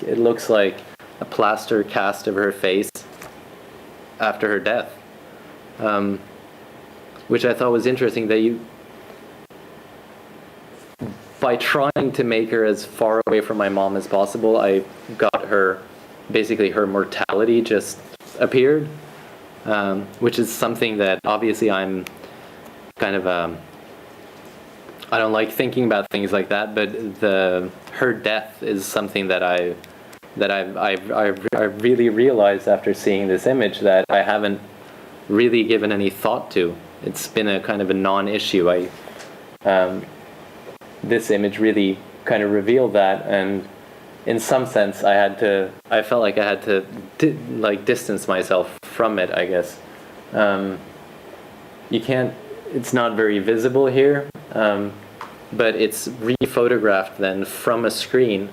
it looks like a plaster cast of her face after her death, which I thought was interesting, that by trying to make her as far away from my mom as possible, I got her, basically her mortality just appeared, which is something that obviously I'm kind of, I don't like thinking about things like that, but her death is something that I really realized after seeing this image that I haven't really given any thought to. It's been a kind of a non-issue. This image really kind of revealed that, and in some sense I felt like I had to distance myself from it, I guess. It's not very visible here, but it's re-photographed then from a screen,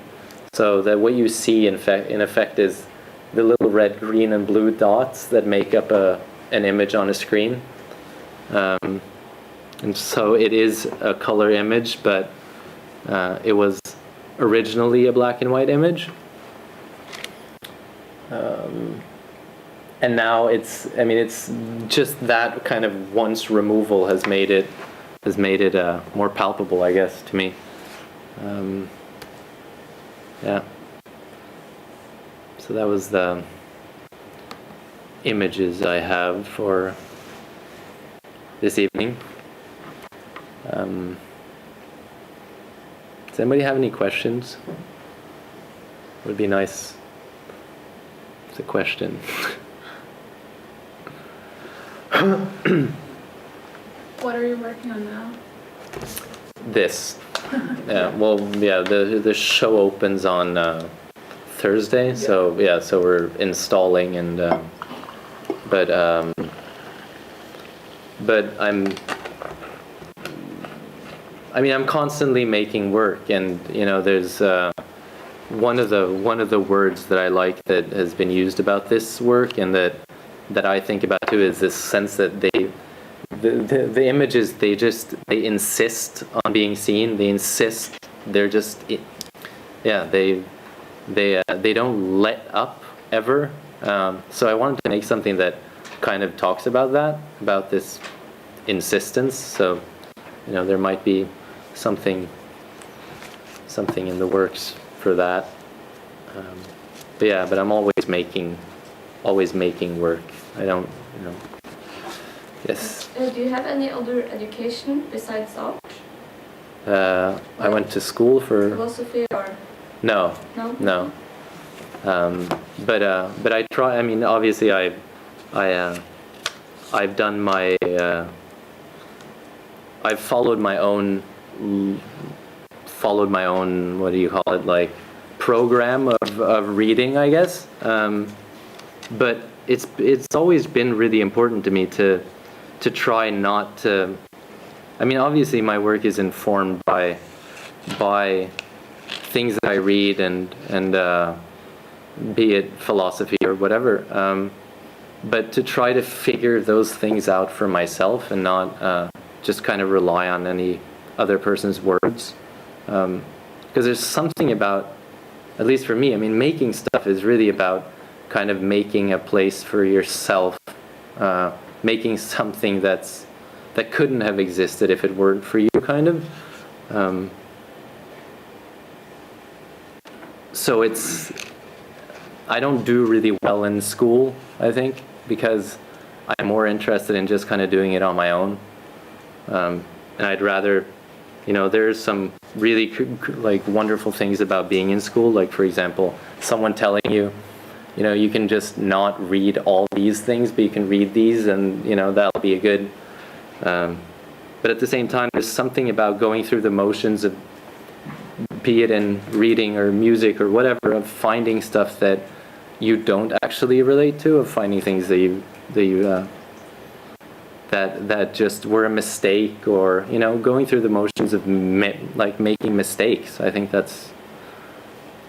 so that what you see in effect is the little red, green, and blue dots that make up an image on a screen. And so it is a color image, but it was originally a black and white image. And now it's just that kind of once removal has made it more palpable, I guess, to me. Yeah. So that was the images I have for this evening. Does anybody have any questions? Would be nice. It's a question. What are you working on now? This. Yeah. Well, yeah. The show opens on Thursday, so yeah. So we're installing, and but I'm constantly making work, and there's one of the words that I like that has been used about this work, and that I think about too, is this sense that the images, they insist on being seen. They insist. They don't let up ever. So I wanted to make something that kind of talks about that, about this insistence. So there might be something in the works for that. But I'm always making work. I don't, yes. Do you have any other education besides art? I went to school for philosophy or no. But I try. Obviously I've done my I've followed my own what do you call it, like program of reading, I guess. But it's always been really important to me to try not to. Obviously my work is informed by things that I read and be it philosophy or whatever. But to try to figure those things out for myself and not just kind of rely on any other person's words. Because there's something about, at least for me, making stuff is really about kind of making a place for yourself, making something that couldn't have existed if it weren't for you, kind of. So I don't do really well in school, I think, because I'm more interested in just kind of doing it on my own. And I'd rather, there's some really wonderful things about being in school. Like, for example, someone telling you, you can just not read all these things, but you can read these, and that'll be a good. But at the same time, there's something about going through the motions of, be it in reading or music or whatever, of finding stuff that you don't actually relate to, of finding things that just were a mistake, or going through the motions of making mistakes. I think that's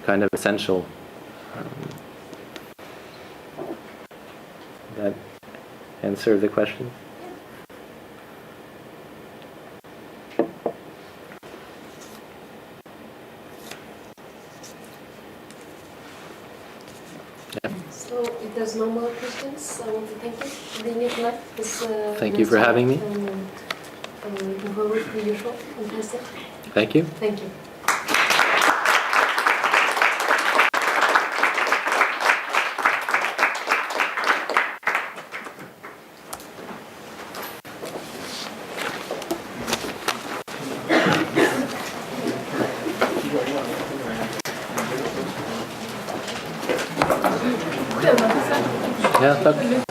kind of essential. That answer the question? So if there's no more questions, I want to thank you for being here tonight. Thank you for having me. I'm looking forward to your show on Thursday. Thank you. Thank you. Det var det. Ja, tack.